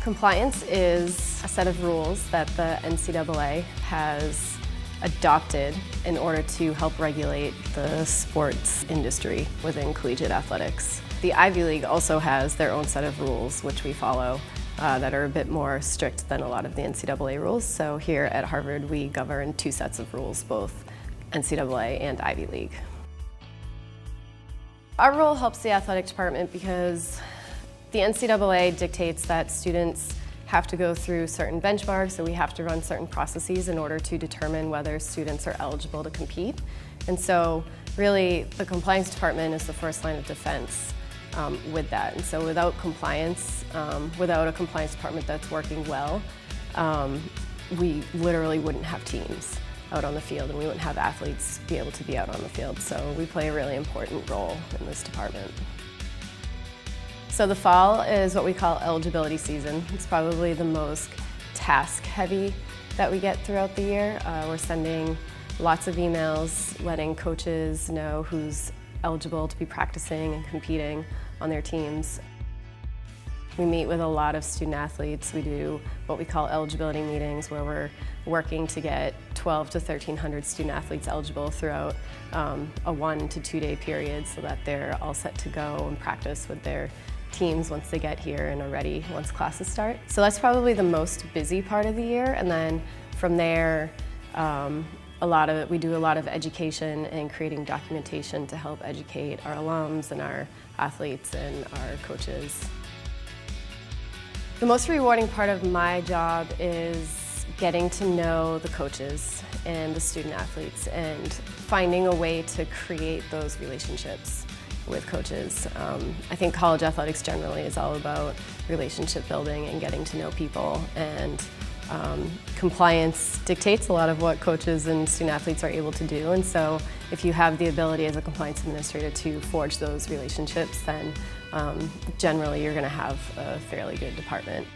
Compliance is a set of rules that the NCAA has adopted in order to help regulate the sports industry within collegiate athletics. The Ivy League also has their own set of rules, which we follow, that are a bit more strict than a lot of the NCAA rules. So here at Harvard, we govern two sets of rules, both NCAA and Ivy League. Our role helps the athletic department because the NCAA dictates that students have to go through certain benchmarks, so we have to run certain processes in order to determine whether students are eligible to compete. And so really the compliance department is the first line of defense with that. And so without compliance, without a compliance department that's working well, we literally wouldn't have teams out on the field and we wouldn't have athletes be able to be out on the field. So we play a really important role in this department. So the fall is what we call eligibility season. It's probably the most task-heavy that we get throughout the year. We're sending lots of emails, letting coaches know who's eligible to be practicing and competing on their teams. We meet with a lot of student athletes. We do what we call eligibility meetings, where we're working to get 1,200 to 1,300 student athletes eligible throughout a 1 to 2 day period so that they're all set to go and practice with their teams once they get here and are ready once classes start. So that's probably the most busy part of the year, and then from there we do a lot of education and creating documentation to help educate our alums and our athletes and our coaches. The most rewarding part of my job is getting to know the coaches and the student athletes and finding a way to create those relationships with coaches. I think college athletics generally is all about relationship building and getting to know people, and compliance dictates a lot of what coaches and student athletes are able to do. And so if you have the ability as a compliance administrator to forge those relationships, then generally you're going to have a fairly good department.